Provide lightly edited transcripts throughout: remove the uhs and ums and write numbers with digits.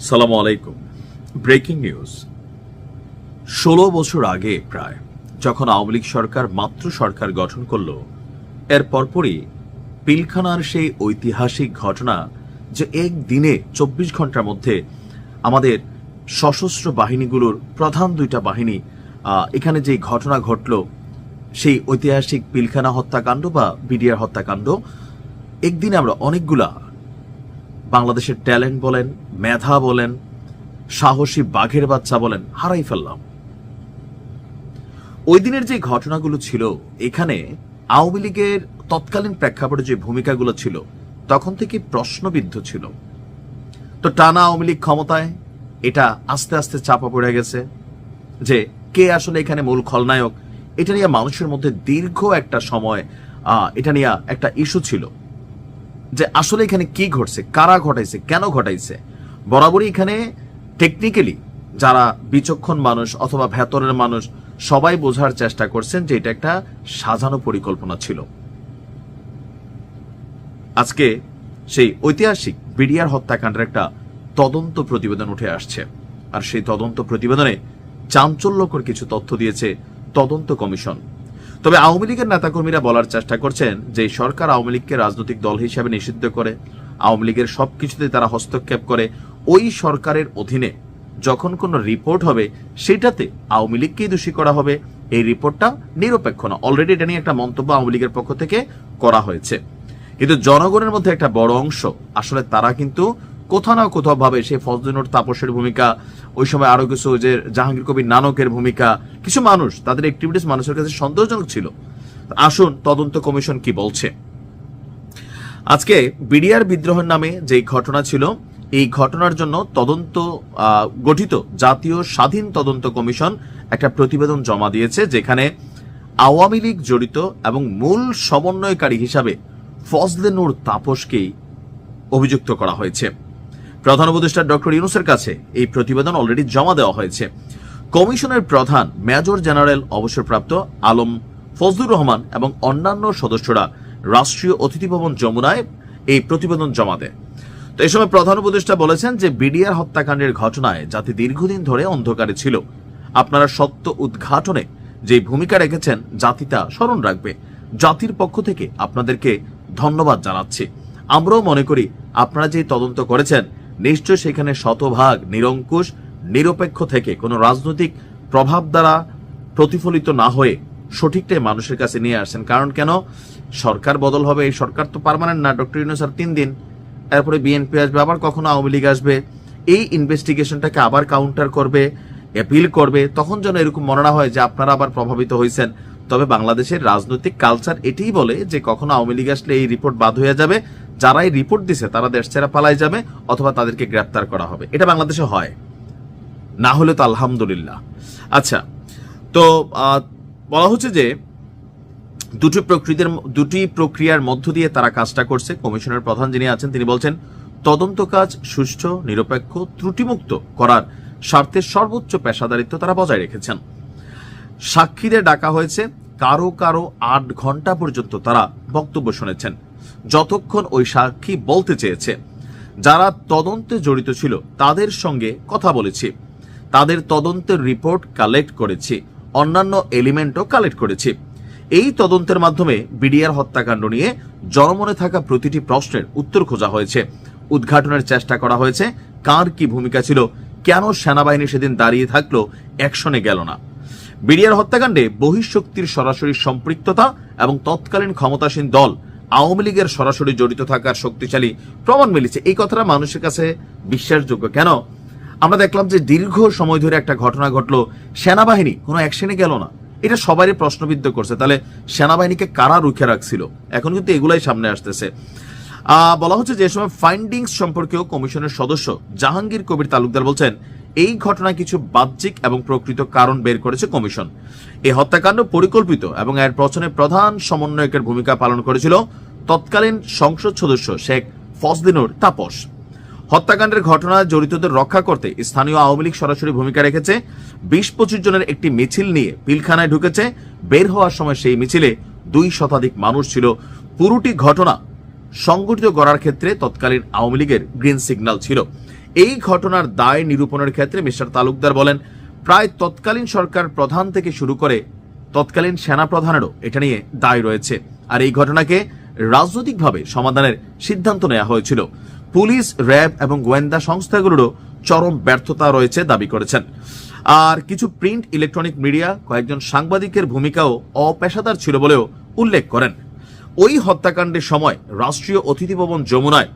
সালামু আলাইকুম। Breaking news. ১৬ বছর আগে প্রায় যখন আওয়ামী লীগ সরকার মাত্র সরকার গঠন করল, এর পরপরই পিলখানার সেই ঐতিহাসিক ঘটনা যে একদিনে ২৪ ঘন্টার মধ্যে আমাদের সশস্ত্র বাহিনীগুলোর প্রধান দুইটা বাহিনী এখানে যে ঘটনা ঘটল, সেই ঐতিহাসিক পিলখানা হত্যাকাণ্ড বা বিডিআর হত্যাকাণ্ড, একদিনে আমরা অনেকগুলা বাংলাদেশের ট্যালেন্ট বলেন, মেধা বলেন, সাহসী বাঘের বাচ্চা বলেন, হারাই ফেললাম। ওই দিনের যে ঘটনাগুলো ছিল, এখানে আওয়ামী লীগের তৎকালীন প্রেক্ষাপটে যে ভূমিকাগুলো ছিল তখন থেকে প্রশ্নবিদ্ধ ছিল। তো টানা আওয়ামী লীগ ক্ষমতায়, এটা আস্তে আস্তে চাপা পড়ে গেছে যে কে আসলে এখানে মূল খলনায়ক। এটা নিয়ে মানুষের মধ্যে দীর্ঘ একটা সময় এটা নিয়ে একটা ইস্যু ছিল যে আসলে এখানে কি ঘটছে, কারা ঘটাইছে, কেন ঘটাইছে। বরাবরই এখানে টেকনিক্যালি যারা বিচক্ষণ মানুষ অথবা ভেতরের মানুষ সবাই বোঝার চেষ্টা করছেন যে এটা একটা সাজানো পরিকল্পনা ছিল। আজকে সেই ঐতিহাসিক বিডিআর হত্যাকাণ্ডের একটা তদন্ত প্রতিবেদন উঠে আসছে, আর সেই তদন্ত প্রতিবেদনে চাঞ্চল্যকর কিছু তথ্য দিয়েছে তদন্ত কমিশন। তবে আওয়ামী লীগের নেতাকর্মীরা বলার চেষ্টা করছেন যে সরকার আওয়ামী লীগকে রাজনৈতিক দল হিসেবে নিষিদ্ধ করে, আওয়ামী লীগের সবকিছুতে তারা হস্তক্ষেপ করে। ওই সরকারের অধীনে যখন কোনো রিপোর্ট হবে সেটাতে আওয়ামী লীগকেই দোষী করা হবে। এই রিপোর্টটা নিরপেক্ষ না। অলরেডি এটা নিয়ে একটা মন্তব্য আওয়ামী লীগের পক্ষ থেকে করা হয়েছে, কিন্তু জনগণের মধ্যে একটা বড় অংশ আসলে তারা কিন্তু কোথাও না কোথাও ভাবে সেই ফজলুর তাপসের ভূমিকা, ওই সময় আরো কিছু যে জাহাঙ্গীর কবির নানকের ভূমিকা, কিছু মানুষ তাদের অ্যাক্টিভিটিস মানুষের কাছে সন্দেহজনক ছিল। আসুন তদন্ত কমিশন কি বলছে। আজকে বিডিআর বিদ্রোহের নামে যে ঘটনা ছিল, এই ঘটনার জন্য তদন্ত গঠিত জাতীয় স্বাধীন তদন্ত কমিশন একটা প্রতিবেদন জমা দিয়েছে, যেখানে আওয়ামী লীগ জড়িত এবং মূল সমন্বয়কারী হিসাবে ফজলুর তাপসকেই অভিযুক্ত করা হয়েছে। প্রধান উপদেষ্টা ডক্টর ইউনূসের কাছে এই প্রতিবেদন অলরেডি জমা দেওয়া হয়েছে। কমিশনের প্রধান মেজর জেনারেল অবসরপ্রাপ্ত আলম ফজলুর রহমান এবং অন্যান্য সদস্যরা রাষ্ট্রীয় অতিথি ভবন যমুনায় এই প্রতিবেদন জমা দেয়। তো এই সময় প্রধান উপদেষ্টা বলেছেন যে বিডিআর হত্যাকাণ্ডের ঘটনায় জাতি দীর্ঘদিন ধরে অন্ধকারে ছিল। আপনারা সত্য উদ্ঘাটনে যে ভূমিকা রেখেছেন জাতি তা স্মরণ রাখবে। জাতির পক্ষ থেকে আপনাদেরকে ধন্যবাদ জানাচ্ছি। আমরাও মনে করি আপনারা যে তদন্ত করেছেন নিশ্চয় সেখানে শতভাগ নিরঙ্কুশ, নিরপেক্ষ থেকে কোনো রাজনৈতিক প্রভাব দ্বারা প্রতিফলিত না হয়ে সঠিকটাই মানুষের কাছে নিয়ে আসছেন। কারণ কেন, সরকার বদল হবে, এই সরকার তো পার্মানেন্ট না। ডক্টর ইউনূস আর 3 দিন, এরপরে বিএনপি আসবে, আবার কখনো আওয়ামী লীগ আসবে, এই ইনভেস্টিগেশনটাকে আবার কাউন্টার করবে, অ্যাপিল করবে। তখন যেন এরকম মনে না হয় যে আপনারা আবার প্রভাবিত হয়েছেন। তবে বাংলাদেশের রাজনৈতিক কালচার এটাই বলে যে কখনো আওয়ামী লীগ আসলে এই রিপোর্ট বাদ হয়ে যাবে, যারা এই রিপোর্ট দিছে তারা দেশ ছেড়ে পালাই যাবে অথবা তাদেরকে গ্রেপ্তার করা হবে। এটা বাংলাদেশে হয়, না হলে তো আলহামদুলিল্লাহ। আচ্ছা, তো বলা হচ্ছে যে দুটি প্রক্রিয়ার মধ্য দিয়ে তারা কাজটা করছে। কমিশনের প্রধান যিনি আছেন তিনি বলছেন তদন্ত কাজ সুষ্ঠু, নিরপেক্ষ, ত্রুটিমুক্ত করার স্বার্থে সর্বোচ্চ পেশাদারিত্ব তারা বজায় রেখেছেন। সাক্ষীদের ডাকা হয়েছে, কারো কারো 8 ঘন্টা পর্যন্ত তারা বক্তব্য শুনেছেন, যতক্ষণ ওই সাক্ষী বলতে চেয়েছে। যারা তদন্তে জড়িত ছিল তাদের সঙ্গে কথা বলেছি, তাদের তদন্তের রিপোর্ট কালেক্ট করেছি, অন্যান্য এলিমেন্টও কালেক্ট করেছি। এই তদন্তের মাধ্যমে বিডিআর হত্যাকাণ্ড নিয়ে জনমনে থাকা প্রতিটি প্রশ্নের উত্তর খোঁজা হয়েছে, উদ্ঘাটনের চেষ্টা করা হয়েছে। কার কি ভূমিকা ছিল, কেন সেনাবাহিনী সেদিন দাঁড়িয়ে থাকলো, অ্যাকশনে গেল না। বিডিআর হত্যাকাণ্ডে বহিঃশক্তির সরাসরি সম্পৃক্ততা এবং তৎকালীন ক্ষমতাসীন দল আওয়ামী লীগের সরাসরি জড়িত থাকার শক্তিশালী প্রমাণ মিলেছে। এই কথাটা মানুষের কাছে বিশ্বাসযোগ্য। কেন, আমরা দেখলাম যে দীর্ঘ সময় ধরে একটা ঘটনা ঘটলো, সেনাবাহিনী কোনো অ্যাকশনে গেল না। এটা সবারই প্রশ্নবিদ্ধ করছে, তাহলে সেনাবাহিনীকে কারা রুখে রাখছিল? এখন কিন্তু এগুলাই সামনে আসতেছে। বলা হচ্ছে যে সময় ফাইন্ডিংস সম্পর্কেও কমিশনের সদস্য জাহাঙ্গীর কবির তালুকদার বলছেন এই ঘটনায় কিছু বাহ্যিক এবং প্রকৃত কারণ বের করেছে কমিশন। এই হত্যাকাণ্ড পরিকল্পিত এবং এর পেছনে প্রধান সমন্বয়কের ভূমিকা পালন করেছিল তৎকালীন সংসদ সদস্য শেখ ফজলুর তাপস। হত্যাকাণ্ডের ঘটনায় জড়িতদের রক্ষা করতে স্থানীয় আওয়ামী লীগ সরাসরি ভূমিকা রেখেছে। 20-25 জনের একটি মিছিল নিয়ে পিলখানায় ঢুকেছে। বের হওয়ার সময় সেই মিছিলে 2 শতাধিক মানুষ ছিল। পুরোটি ঘটনা সংগঠিত করার ক্ষেত্রে তৎকালীন আওয়ামী লীগের গ্রিন সিগন্যাল ছিল। এই ঘটনার দায় নিরূপণের ক্ষেত্রে মিস্টার তালুকদার বলেন, প্রায় তৎকালীন সরকার প্রধান থেকে শুরু করে তৎকালীন সেনা প্রধানেরও এটা নিয়ে দায় রয়েছে, আর এই ঘটনাকে রাজনৈতিকভাবে সমাধানের সিদ্ধান্ত নেওয়া হয়েছিল। পুলিশ, র্যাব এবং গোয়েন্দা সংস্থাগুলোরও চরম ব্যর্থতা রয়েছে দাবি করেছেন। আর কিছু প্রিন্ট ইলেকট্রনিক মিডিয়া, কয়েকজন সাংবাদিকের ভূমিকাও অপেশাদার ছিল বলেও উল্লেখ করেন। ওই হত্যাকাণ্ডের সময় রাষ্ট্রীয় অতিথি ভবন যমুনায়,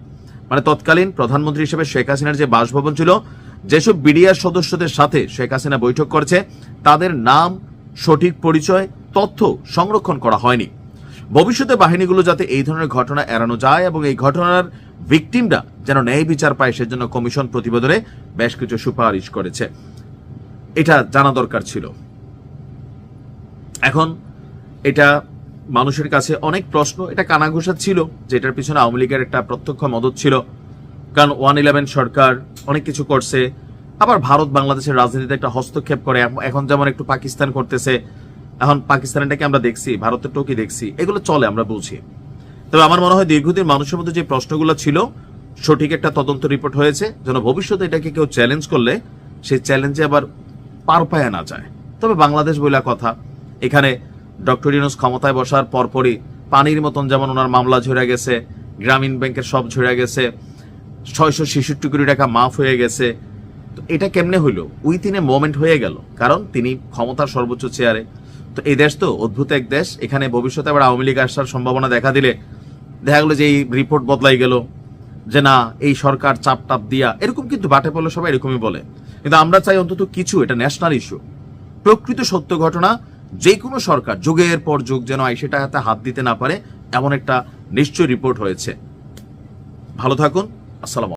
মানে তৎকালীন প্রধানমন্ত্রী হিসেবে শেখ হাসিনার যে বাসভবন ছিল, যেসব বিডিআর সদস্যদের সাথে শেখ হাসিনা বৈঠক করেছে তাদের নাম, সঠিক পরিচয়, তথ্য সংরক্ষণ করা হয়নি। ভবিষ্যতে বাহিনীগুলো যাতে এই ধরনের ঘটনা এড়ানো যায় এবং এই ঘটনার ভিকটিমরা যেন ন্যায় বিচার পায় সেজন্য কমিশন প্রতিবেদনে বেশ কিছু সুপারিশ করেছে। এটা জানা দরকার ছিল। এখন এটা মানুষের কাছে অনেক প্রশ্ন, এটা কানাঘুষা ছিল, যেটার পিছনে আওয়ামী লীগের একটা প্রত্যক্ষ মদত ছিল। কারণ 111 সরকার অনেক কিছু করছে, আবার ভারত বাংলাদেশের রাজনীতিতে একটা হস্তক্ষেপ করে। এখন যেমন একটু পাকিস্তান করতেছে, এখন পাকিস্তানটাকে আমরা দেখছি, ভারতের টোকি দেখছি, এগুলো চলে, আমরা বুঝি। তবে আমার মনে হয় দীর্ঘদিন মানুষের মধ্যে যে প্রশ্নগুলো ছিল, সঠিক একটা তদন্ত রিপোর্ট হয়েছে, যেন ভবিষ্যতে এটাকে কেউ চ্যালেঞ্জ করলে সেই চ্যালেঞ্জে আবার পার পায়া না যায়। তবে বাংলাদেশ বইলা কথা, এখানে ডক্টর ইউনূস ক্ষমতায় বসার পরপরই পানির মতন যেমন ওনার মামলা ঝরে গেছে, গ্রামীণ ব্যাংকের সব ঝরে গেছে, 666 কোটি টাকা মাফ হয়ে গেছে। তো এটা কেমনে হইল? উইথিন এ মোমেন্ট হয়ে গেল, কারণ তিনি ক্ষমতার সর্বোচ্চ চেয়ারে। তো এই দেশ তো অদ্ভুত এক দেশ, এখানে ভবিষ্যতে আবার আওয়ামী লীগ আসার সম্ভাবনা দেখা দিলে দেখা গেলো যে এই রিপোর্ট বদলাই গেল, যে না এই সরকার চাপ টাপ দিয়া, এরকম কিন্তু বাটে পড়লে সবাই এরকমই বলে। কিন্তু আমরা চাই অন্তত কিছু, এটা ন্যাশনাল ইস্যু, প্রকৃত সত্য ঘটনা, যে কোনো সরকার যুগের পর যুগ যেন সেটা হাতে হাত দিতে না পারে, এমন একটা নিশ্চয় রিপোর্ট হয়েছে। ভালো থাকুন, আসসালাম।